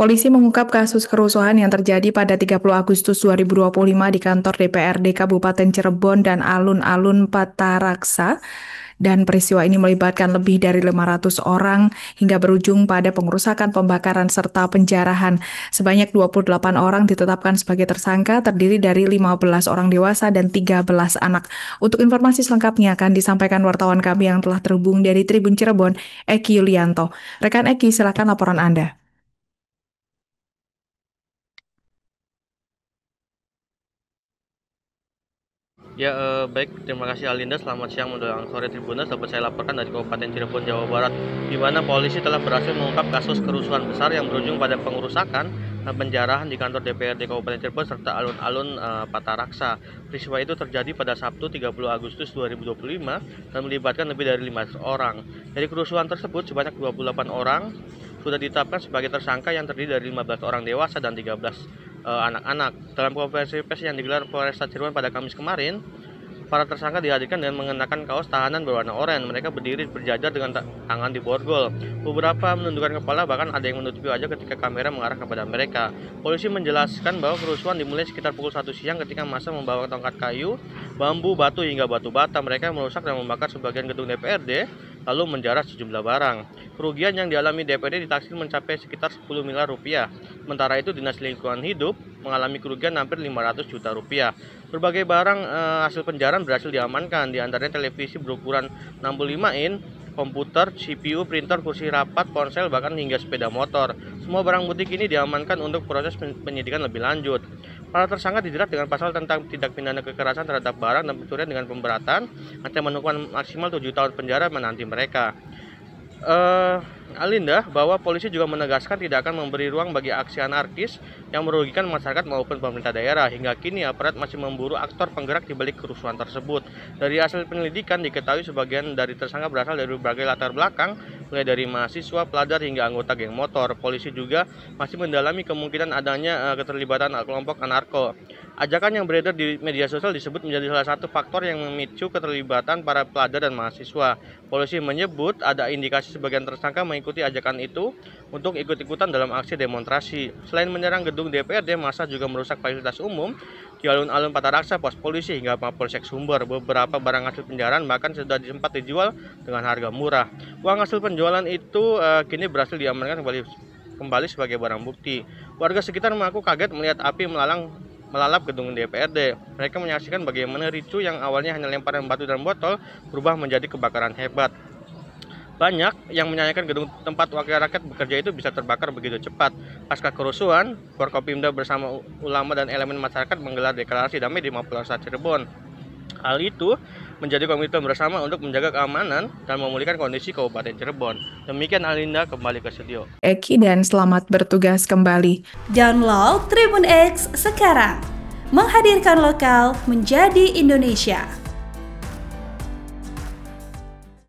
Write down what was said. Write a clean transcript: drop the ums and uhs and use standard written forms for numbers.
Polisi mengungkap kasus kerusuhan yang terjadi pada 30 Agustus 2025 di kantor DPRD Kabupaten Cirebon dan alun-alun Pataraksa. Dan peristiwa ini melibatkan lebih dari 500 orang hingga berujung pada pengerusakan, pembakaran, serta penjarahan. Sebanyak 28 orang ditetapkan sebagai tersangka, terdiri dari 15 orang dewasa dan 13 anak. Untuk informasi selengkapnya akan disampaikan wartawan kami yang telah terhubung dari Tribun Cirebon, Eki Yulianto. Rekan Eki, silakan laporan Anda. Ya, baik. Terima kasih Alinda. Selamat siang menjelang sore Tribuners. Dapat saya laporkan dari Kabupaten Cirebon, Jawa Barat, di mana polisi telah berhasil mengungkap kasus kerusuhan besar yang berujung pada pengerusakan dan penjarahan di kantor DPRD Kabupaten Cirebon serta alun-alun Pataraksa. Peristiwa itu terjadi pada Sabtu 30 Agustus 2025 dan melibatkan lebih dari 500 orang. Dari kerusuhan tersebut, sebanyak 28 orang sudah ditetapkan sebagai tersangka yang terdiri dari 15 orang dewasa dan 13 anak-anak. Dalam konferensi pers yang digelar Polresta Cirebon pada Kamis kemarin, para tersangka dihadirkan dengan mengenakan kaos tahanan berwarna oranye. Mereka berdiri berjajar dengan tangan di borgol. Beberapa menundukkan kepala, bahkan ada yang menutupi wajah ketika kamera mengarah kepada mereka. Polisi menjelaskan bahwa kerusuhan dimulai sekitar pukul 1 siang ketika massa membawa tongkat kayu, bambu, batu, hingga batu bata. Mereka merusak dan membakar sebagian gedung DPRD, lalu menjarah sejumlah barang. Kerugian yang dialami DPRD ditaksir mencapai sekitar 10 miliar rupiah. Sementara itu, Dinas Lingkungan Hidup mengalami kerugian hampir 500 juta rupiah. Berbagai barang hasil penjarahan berhasil diamankan, di antaranya televisi berukuran 65 in, komputer, CPU, printer, kursi rapat, ponsel, bahkan hingga sepeda motor. Semua barang bukti ini diamankan untuk proses penyidikan lebih lanjut. Para tersangka dijerat dengan pasal tentang tindak pidana kekerasan terhadap barang dan pencurian dengan pemberatan, ancaman hukuman maksimal 7 tahun penjara menanti mereka. Alinda, bahwa polisi juga menegaskan tidak akan memberi ruang bagi aksi anarkis yang merugikan masyarakat maupun pemerintah daerah. Hingga kini aparat masih memburu aktor penggerak di balik kerusuhan tersebut. Dari hasil penyelidikan diketahui sebagian dari tersangka berasal dari berbagai latar belakang, mulai dari mahasiswa, pelajar, hingga anggota geng motor. Polisi juga masih mendalami kemungkinan adanya keterlibatan kelompok anarko. Ajakan yang beredar di media sosial disebut menjadi salah satu faktor yang memicu keterlibatan para pelajar dan mahasiswa. Polisi menyebut ada indikasi sebagian tersangka mengikuti ajakan itu untuk ikut-ikutan dalam aksi demonstrasi. Selain menyerang gedung DPRD, massa juga merusak fasilitas umum di alun-alun Pataraksa, pos polisi, hingga Mapolsek Sumber. Beberapa barang hasil penjarahan bahkan sudah sempat dijual dengan harga murah. Uang hasil penjualan itu kini berhasil diamankan kembali sebagai barang bukti. Warga sekitar mengaku kaget melihat api melalap gedung DPRD. Mereka menyaksikan bagaimana ricu yang awalnya hanya lemparan batu dan botol berubah menjadi kebakaran hebat. Banyak yang menyayangkan gedung tempat wakil rakyat bekerja itu bisa terbakar begitu cepat. Pasca kerusuhan, Forkopimda bersama ulama dan elemen masyarakat menggelar deklarasi damai di Mapolsek Cirebon. Hal itu menjadi komitmen bersama untuk menjaga keamanan dan memulihkan kondisi Kabupaten Cirebon. Demikian Alinda, kembali ke studio. Eki, dan selamat bertugas kembali. Download Tribun X sekarang, menghadirkan lokal menjadi Indonesia.